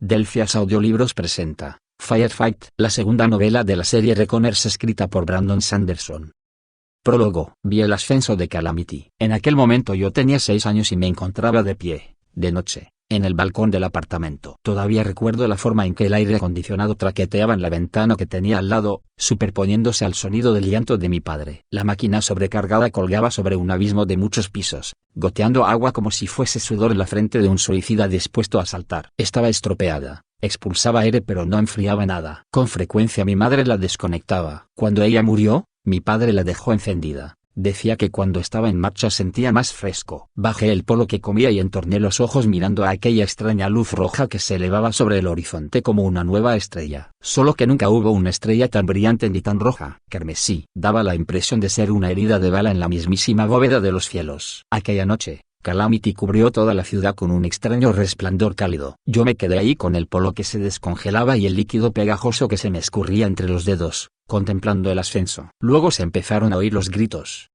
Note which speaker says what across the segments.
Speaker 1: Delphias Audiolibros presenta Firefight, la segunda novela de la serie Reckoners escrita por Brandon Sanderson. Prólogo. Vi el ascenso de Calamity. En aquel momento yo tenía 6 años y me encontraba de pie, de noche, en el balcón del apartamento. Todavía recuerdo la forma en que el aire acondicionado traqueteaba en la ventana que tenía al lado, superponiéndose al sonido del llanto de mi padre. La máquina sobrecargada colgaba sobre un abismo de muchos pisos, goteando agua como si fuese sudor en la frente de un suicida dispuesto a saltar. Estaba estropeada. Expulsaba aire pero no enfriaba nada. Con frecuencia mi madre la desconectaba. Cuando ella murió, mi padre la dejó encendida. Decía que cuando estaba en marcha sentía más fresco. Bajé el polo que comía y entorné los ojos mirando a aquella extraña luz roja que se elevaba sobre el horizonte como una nueva estrella. Solo que nunca hubo una estrella tan brillante ni tan roja. Carmesí. Daba la impresión de ser una herida de bala en la mismísima bóveda de los cielos. Aquella noche, Calamity cubrió toda la ciudad con un extraño resplandor cálido. Yo me quedé ahí con el polo que se descongelaba y el líquido pegajoso que se me escurría entre los dedos, contemplando el ascenso. Luego se empezaron a oír los gritos.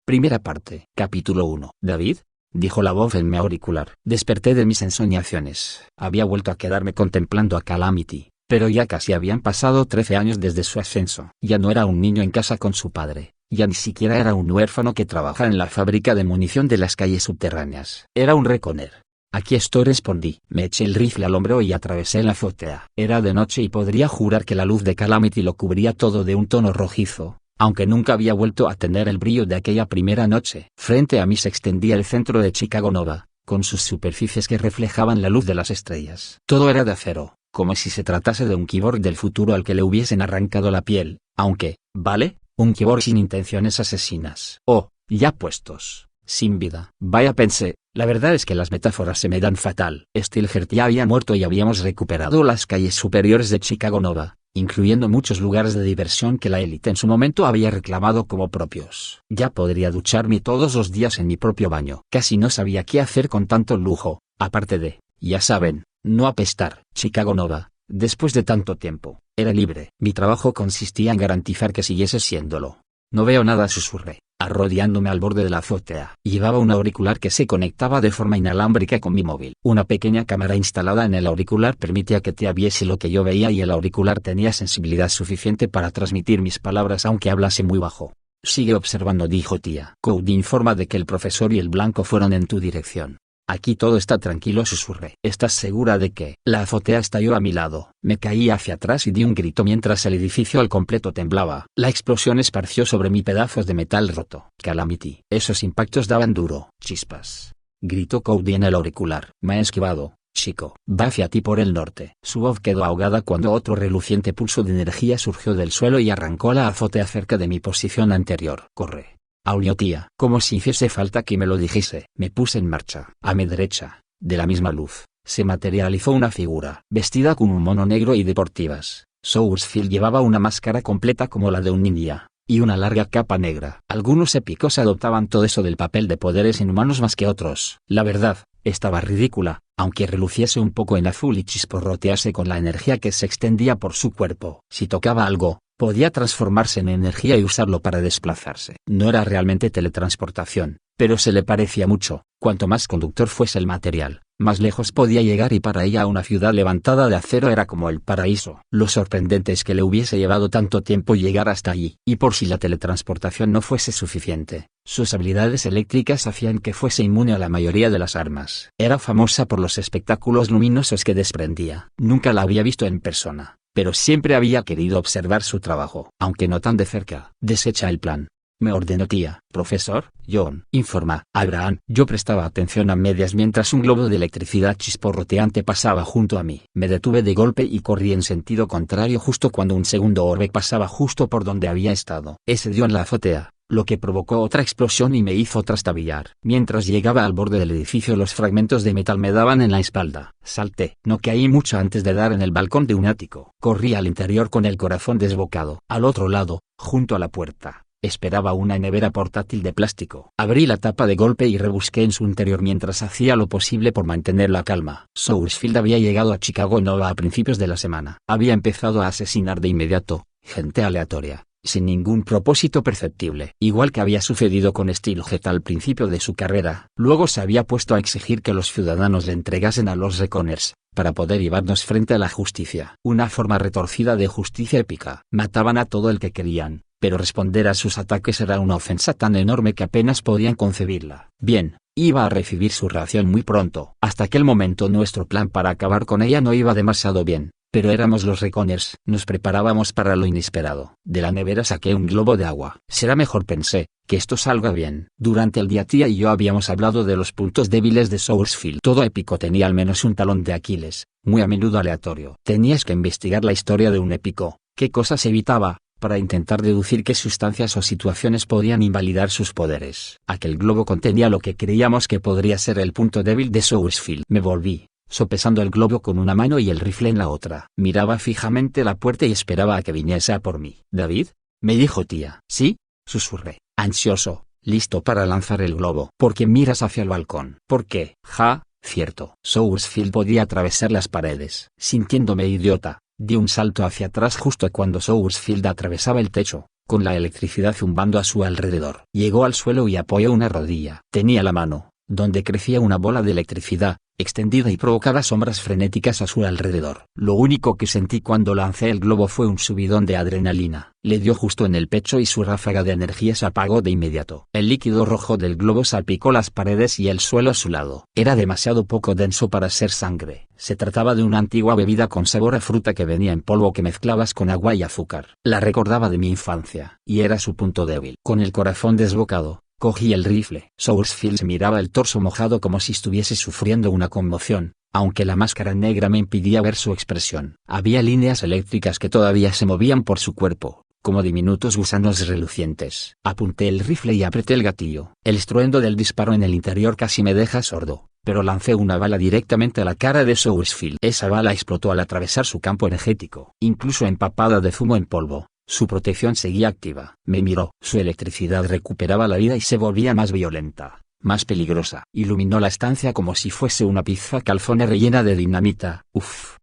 Speaker 1: Primera parte. Capítulo 1. «David», dijo la voz en mi auricular. Desperté de mis ensoñaciones. Había vuelto a quedarme contemplando a Calamity, pero ya casi habían pasado 13 años desde su ascenso. Ya no era un niño en casa con su padre. Ya ni siquiera era un huérfano que trabaja en la fábrica de munición de las calles subterráneas. Era un Reckoner. «Aquí estoy», respondí. Me eché el rifle al hombro y atravesé la azotea. Era de noche y podría jurar que la luz de Calamity lo cubría todo de un tono rojizo, aunque nunca había vuelto a tener el brillo de aquella primera noche. Frente a mí se extendía el centro de Chicago Nova, con sus superficies que reflejaban la luz de las estrellas. Todo era de acero, como si se tratase de un cyborg del futuro al que le hubiesen arrancado la piel, aunque, ¿vale? Un cyborg sin intenciones asesinas. Oh, ya puestos, sin vida. Vaya, pensé, la verdad es que las metáforas se me dan fatal. Stilgert ya había muerto y habíamos recuperado las calles superiores de Chicago Nova, incluyendo muchos lugares de diversión que la élite en su momento había reclamado como propios. Ya podría ducharme todos los días en mi propio baño. Casi no sabía qué hacer con tanto lujo, aparte de, ya saben, no apestar. Chicago Nova, después de tanto tiempo, era libre. Mi trabajo consistía en garantizar que siguiese siéndolo. «No veo nada», susurré, arrodillándome al borde de la azotea. Llevaba un auricular que se conectaba de forma inalámbrica con mi móvil. Una pequeña cámara instalada en el auricular permitía que te viese lo que yo veía y el auricular tenía sensibilidad suficiente para transmitir mis palabras aunque hablase muy bajo. «Sigue observando», dijo tía. «Cody informa de que el profesor y el blanco fueron en tu dirección». «Aquí todo está tranquilo», susurré. «¿Estás segura de que?» La azotea estalló a mi lado. Me caí hacia atrás y di un grito mientras el edificio al completo temblaba. La explosión esparció sobre mí pedazos de metal roto. «Calamity». Esos impactos daban duro. «Chispas», gritó Cody en el auricular. «Me ha esquivado, chico. Va hacia ti por el norte». Su voz quedó ahogada cuando otro reluciente pulso de energía surgió del suelo y arrancó la azotea cerca de mi posición anterior. «Corre», aulló tía. Como si hiciese falta que me lo dijese. Me puse en marcha. A mi derecha, de la misma luz, se materializó una figura, vestida con un mono negro y deportivas. Sourcefield llevaba una máscara completa como la de un ninja, y una larga capa negra. Algunos épicos adoptaban todo eso del papel de poderes inhumanos más que otros. La verdad, estaba ridícula, aunque reluciese un poco en azul y chisporrotease con la energía que se extendía por su cuerpo. Si tocaba algo, podía transformarse en energía y usarlo para desplazarse. No era realmente teletransportación, pero se le parecía mucho. Cuanto más conductor fuese el material, más lejos podía llegar y para ella una ciudad levantada de acero era como el paraíso. Lo sorprendente es que le hubiese llevado tanto tiempo llegar hasta allí. Y por si la teletransportación no fuese suficiente, sus habilidades eléctricas hacían que fuese inmune a la mayoría de las armas. Era famosa por los espectáculos luminosos que desprendía. Nunca la había visto en persona, pero siempre había querido observar su trabajo, aunque no tan de cerca. «Desecha el plan», me ordenó tía. «Profesor John», informa Abraham. Yo prestaba atención a medias mientras un globo de electricidad chisporroteante pasaba junto a mí. Me detuve de golpe y corrí en sentido contrario justo cuando un segundo orbe pasaba justo por donde había estado. Ese dio en la azotea, lo que provocó otra explosión y me hizo trastabillar. Mientras llegaba al borde del edificio los fragmentos de metal me daban en la espalda. Salté. No caí mucho antes de dar en el balcón de un ático. Corrí al interior con el corazón desbocado. Al otro lado, junto a la puerta, esperaba una nevera portátil de plástico. Abrí la tapa de golpe y rebusqué en su interior mientras hacía lo posible por mantener la calma. Sourcefield había llegado a Chicago Nova a principios de la semana. Había empezado a asesinar de inmediato, gente aleatoria, sin ningún propósito perceptible. Igual que había sucedido con Steelhead al principio de su carrera, luego se había puesto a exigir que los ciudadanos le entregasen a los Reckoners, para poder llevarnos frente a la justicia. Una forma retorcida de justicia épica. Mataban a todo el que querían, pero responder a sus ataques era una ofensa tan enorme que apenas podían concebirla. Bien, iba a recibir su ración muy pronto. Hasta aquel momento nuestro plan para acabar con ella no iba demasiado bien, pero éramos los Reckoners. Nos preparábamos para lo inesperado. De la nevera saqué un globo de agua. Será mejor, pensé, que esto salga bien. Durante el día tía y yo habíamos hablado de los puntos débiles de Sourcefield. Todo épico tenía al menos un talón de Aquiles, muy a menudo aleatorio. Tenías que investigar la historia de un épico, qué cosas evitaba, para intentar deducir qué sustancias o situaciones podían invalidar sus poderes. Aquel globo contenía lo que creíamos que podría ser el punto débil de Sourcefield. Me volví, sopesando el globo con una mano y el rifle en la otra. Miraba fijamente la puerta y esperaba a que viniese a por mí. «¿David?», me dijo tía. «Sí», susurré, ansioso, listo para lanzar el globo. «¿Por qué miras hacia el balcón?». «¿Por qué?». «Ja, cierto». Sourcefield podía atravesar las paredes. Sintiéndome idiota, di un salto hacia atrás justo cuando Sourcefield atravesaba el techo, con la electricidad zumbando a su alrededor. Llegó al suelo y apoyó una rodilla. Tenía la mano, donde crecía una bola de electricidad, extendida y provocaba sombras frenéticas a su alrededor. Lo único que sentí cuando lancé el globo fue un subidón de adrenalina. Le dio justo en el pecho y su ráfaga de energía se apagó de inmediato. El líquido rojo del globo salpicó las paredes y el suelo a su lado. Era demasiado poco denso para ser sangre. Se trataba de una antigua bebida con sabor a fruta que venía en polvo que mezclabas con agua y azúcar. La recordaba de mi infancia, y era su punto débil. Con el corazón desbocado, cogí el rifle. Sourcefield miraba el torso mojado como si estuviese sufriendo una conmoción, aunque la máscara negra me impedía ver su expresión. Había líneas eléctricas que todavía se movían por su cuerpo, como diminutos gusanos relucientes. Apunté el rifle y apreté el gatillo. El estruendo del disparo en el interior casi me deja sordo, pero lancé una bala directamente a la cara de Sourcefield. Esa bala explotó al atravesar su campo energético. Incluso empapada de zumo en polvo, su protección seguía activa. Me miró. Su electricidad recuperaba la vida y se volvía más violenta, más peligrosa. Iluminó la estancia como si fuese una pizza calzone rellena de dinamita. Uff.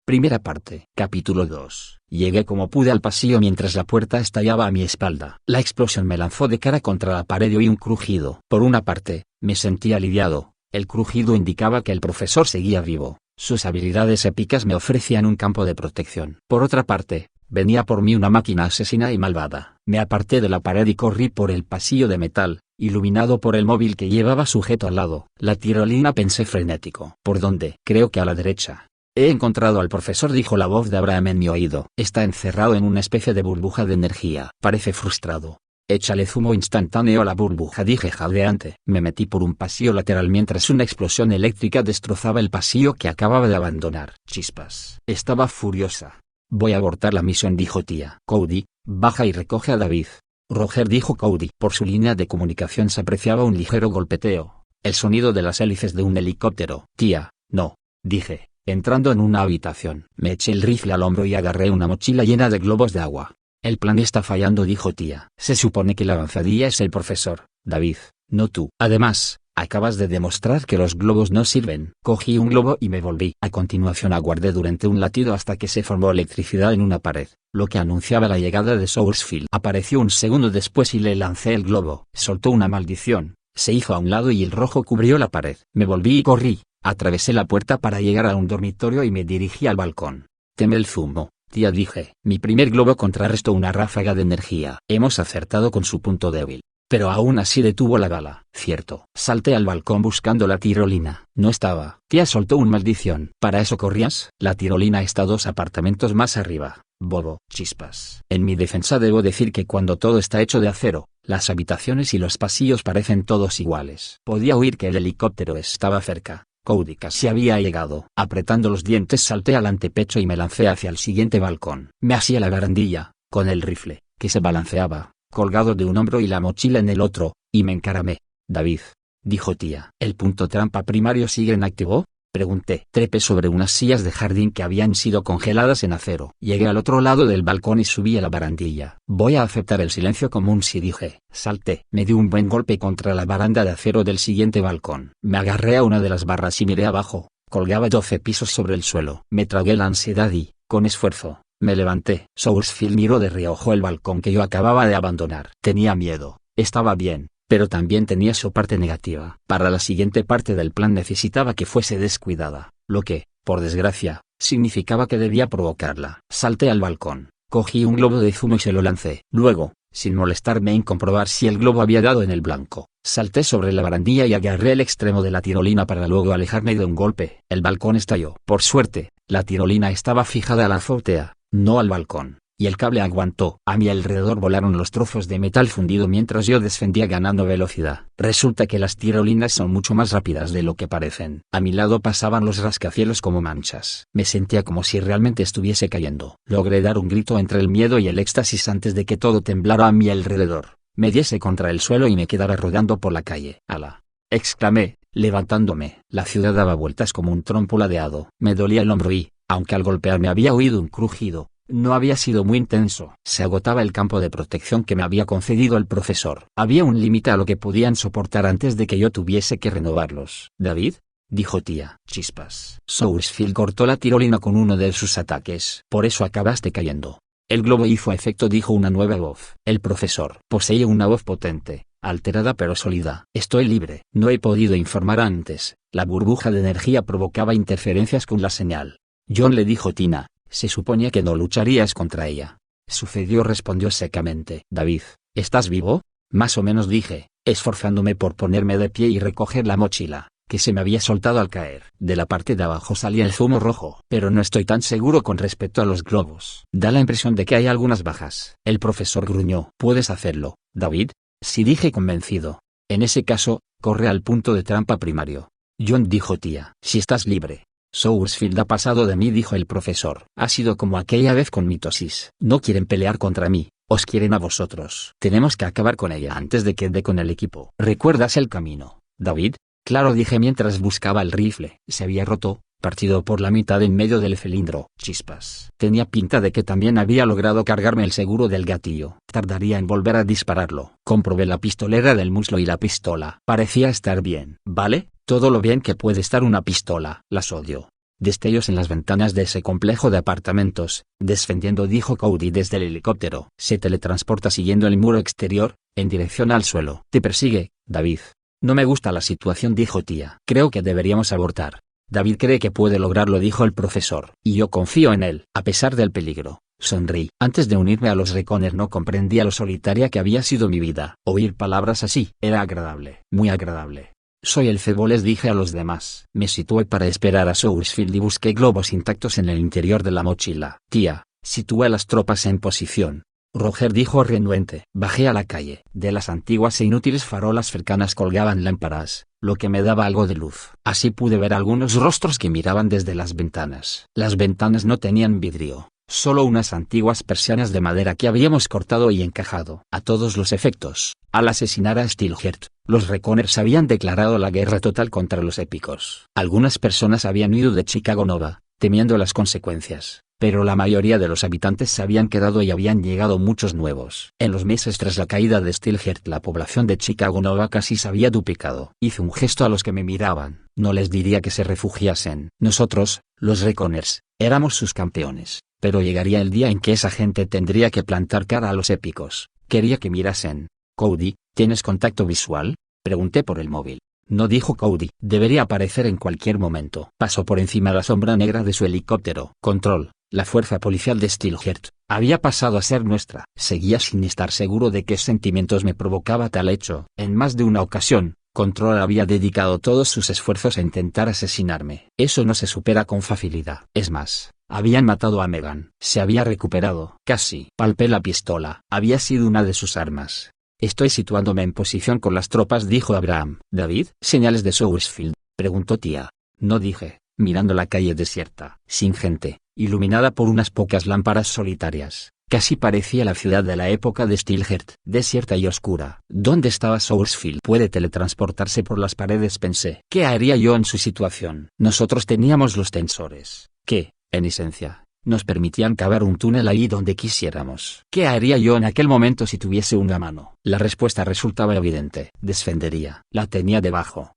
Speaker 1: Primera parte. Capítulo 2. Llegué como pude al pasillo mientras la puerta estallaba a mi espalda. La explosión me lanzó de cara contra la pared y oí un crujido. Por una parte, me sentí aliviado. El crujido indicaba que el profesor seguía vivo. Sus habilidades épicas me ofrecían un campo de protección. Por otra parte, venía por mí una máquina asesina y malvada. Me aparté de la pared y corrí por el pasillo de metal, iluminado por el móvil que llevaba sujeto al lado. La tirolina, pensé frenético. ¿Por dónde? Creo que a la derecha. He encontrado al profesor, dijo la voz de Abraham en mi oído. Está encerrado en una especie de burbuja de energía. Parece frustrado. Échale zumo instantáneo a la burbuja, dije jadeante. Me metí por un pasillo lateral mientras una explosión eléctrica destrozaba el pasillo que acababa de abandonar. Chispas. Estaba furiosa. Voy a abortar la misión, dijo tía. Cody, baja y recoge a David. Roger, dijo Cody. Por su línea de comunicación se apreciaba un ligero golpeteo, el sonido de las hélices de un helicóptero. Tía, no, dije, entrando en una habitación. Me eché el rifle al hombro y agarré una mochila llena de globos de agua. El plan está fallando, dijo tía. Se supone que la avanzadilla es el profesor, David, no tú. Además, acabas de demostrar que los globos no sirven. Cogí un globo y me volví. A continuación aguardé durante un latido hasta que se formó electricidad en una pared, lo que anunciaba la llegada de Sourcefield. Apareció un segundo después y le lancé el globo. Soltó una maldición, se hizo a un lado y el rojo cubrió la pared. Me volví y corrí. Atravesé la puerta para llegar a un dormitorio y me dirigí al balcón. Teme el zumo, tía, dije. Mi primer globo contrarrestó una ráfaga de energía. Hemos acertado con su punto débil. Pero aún así detuvo la bala. Cierto. Salté al balcón buscando la tirolina. No estaba. Tía soltó una maldición. ¿Para eso corrías? La tirolina está 2 apartamentos más arriba. Bobo. Chispas. En mi defensa debo decir que cuando todo está hecho de acero, las habitaciones y los pasillos parecen todos iguales. Podía oír que el helicóptero estaba cerca. Cody casi había llegado. Apretando los dientes salté al antepecho y me lancé hacia el siguiente balcón. Me así a la barandilla, con el rifle, que se balanceaba, colgado de un hombro y la mochila en el otro, y me encaramé. David, dijo tía. ¿El punto trampa primario sigue en activo? Pregunté. Trepé sobre unas sillas de jardín que habían sido congeladas en acero. Llegué al otro lado del balcón y subí a la barandilla. Voy a aceptar el silencio como un sí, dije. Salté. Me di un buen golpe contra la baranda de acero del siguiente balcón. Me agarré a una de las barras y miré abajo. Colgaba 12 pisos sobre el suelo. Me tragué la ansiedad y, con esfuerzo, Me levanté. Sarsfield miró de reojo el balcón que yo acababa de abandonar. Tenía miedo. Estaba bien, pero también tenía su parte negativa. Para la siguiente parte del plan necesitaba que fuese descuidada, lo que, por desgracia, significaba que debía provocarla. Salté al balcón, cogí un globo de zumo y se lo lancé. Luego, sin molestarme en comprobar si el globo había dado en el blanco, salté sobre la barandilla y agarré el extremo de la tirolina para luego alejarme de un golpe. El balcón estalló. Por suerte, la tirolina estaba fijada a la azotea, no al balcón, y el cable aguantó. A mi alrededor volaron los trozos de metal fundido mientras yo descendía ganando velocidad. Resulta que las tirolinas son mucho más rápidas de lo que parecen. A mi lado pasaban los rascacielos como manchas. Me sentía como si realmente estuviese cayendo. Logré dar un grito entre el miedo y el éxtasis antes de que todo temblara a mi alrededor, me diese contra el suelo y me quedara rodando por la calle. ¡Hala!, exclamé, levantándome. La ciudad daba vueltas como un trompo ladeado. Me dolía el hombro y, aunque al golpearme había oído un crujido, no había sido muy intenso. Se agotaba el campo de protección que me había concedido el profesor. Había un límite a lo que podían soportar antes de que yo tuviese que renovarlos. «David», dijo tía. Chispas. Sarsfield cortó la tirolina con uno de sus ataques. «Por eso acabaste cayendo». El globo hizo efecto, dijo una nueva voz. El profesor poseía una voz potente, alterada pero sólida. «Estoy libre». No he podido informar antes. La burbuja de energía provocaba interferencias con la señal. John, le dijo Tina. Se suponía que no lucharías contra ella. Sucedió, respondió secamente. «David, ¿estás vivo?» Más o menos, dije, esforzándome por ponerme de pie y recoger la mochila, que se me había soltado al caer. De la parte de abajo salía el zumo rojo. «Pero no estoy tan seguro con respecto a los globos. Da la impresión de que hay algunas bajas». El profesor gruñó. «¿Puedes hacerlo, David?». Sí, dije convencido. «En ese caso, corre al punto de trampa primario». John, dijo tía. «Si estás libre». «Sarsfield ha pasado de mí», dijo el profesor. «Ha sido como aquella vez con mitosis. No quieren pelear contra mí, os quieren a vosotros. Tenemos que acabar con ella antes de que dé con el equipo». «¿Recuerdas el camino, David?». «Claro», dije mientras buscaba el rifle. Se había roto, partido por la mitad en medio del cilindro. Chispas. Tenía pinta de que también había logrado cargarme el seguro del gatillo. Tardaría en volver a dispararlo. Comprobé la pistolera del muslo y la pistola. Parecía estar bien. «Vale, todo lo bien que puede estar una pistola». «Las odio». «Destellos en las ventanas de ese complejo de apartamentos», descendiendo, dijo Cody desde el helicóptero. Se teletransporta siguiendo el muro exterior, en dirección al suelo. «Te persigue, David». «No me gusta la situación», dijo tía. «Creo que deberíamos abortar». «David cree que puede lograrlo», dijo el profesor. «Y yo confío en él, a pesar del peligro». Sonreí. Antes de unirme a los Reconer no comprendía lo solitaria que había sido mi vida. Oír palabras así era agradable, muy agradable. «Soy el cebo», les dije a los demás. Me situé para esperar a Sarsfield y busqué globos intactos en el interior de la mochila. «Tía, sitúa las tropas en posición». «Roger», dijo renuente. Bajé a la calle. De las antiguas e inútiles farolas cercanas colgaban lámparas, lo que me daba algo de luz. Así pude ver algunos rostros que miraban desde las ventanas. Las ventanas no tenían vidrio, solo unas antiguas persianas de madera que habíamos cortado y encajado. A todos los efectos, al asesinar a Steelheart, los Reconers habían declarado la guerra total contra los épicos. Algunas personas habían huido de Chicago Nova, temiendo las consecuencias, pero la mayoría de los habitantes se habían quedado y habían llegado muchos nuevos. En los meses tras la caída de Steelheart la población de Chicago Nova casi se había duplicado. Hice un gesto a los que me miraban. No les diría que se refugiasen. Nosotros, los Reconers, éramos sus campeones, pero llegaría el día en que esa gente tendría que plantar cara a los épicos. Quería que mirasen. «Cody, ¿tienes contacto visual?», pregunté por el móvil. «No», dijo Cody. «Debería aparecer en cualquier momento». Pasó por encima la sombra negra de su helicóptero. «Control, la fuerza policial de Steelheart había pasado a ser nuestra». Seguía sin estar seguro de qué sentimientos me provocaba tal hecho. En más de una ocasión, Control había dedicado todos sus esfuerzos a intentar asesinarme. Eso no se supera con facilidad. Es más, habían matado a Megan. Se había recuperado. Casi. Palpé la pistola. Había sido una de sus armas. «Estoy situándome en posición con las tropas», dijo Abraham. «¿David? ¿Señales de Sarsfield?», preguntó tía. No, dije, mirando la calle desierta, sin gente, iluminada por unas pocas lámparas solitarias. Casi parecía la ciudad de la época de Steelheart, desierta y oscura. ¿Dónde estaba Sarsfield? Puede teletransportarse por las paredes, pensé. ¿Qué haría yo en su situación? Nosotros teníamos los tensores, que, en esencia, nos permitían cavar un túnel allí donde quisiéramos. ¿Qué haría yo en aquel momento si tuviese una mano? La respuesta resultaba evidente. Descendería. La tenía debajo.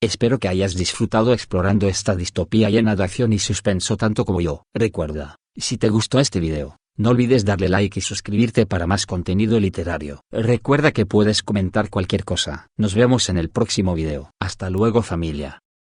Speaker 1: Espero que hayas disfrutado explorando esta distopía llena de acción y suspenso tanto como yo. Recuerda, si te gustó este video, no olvides darle like y suscribirte para más contenido literario. Recuerda que puedes comentar cualquier cosa. Nos vemos en el próximo video. Hasta luego familia.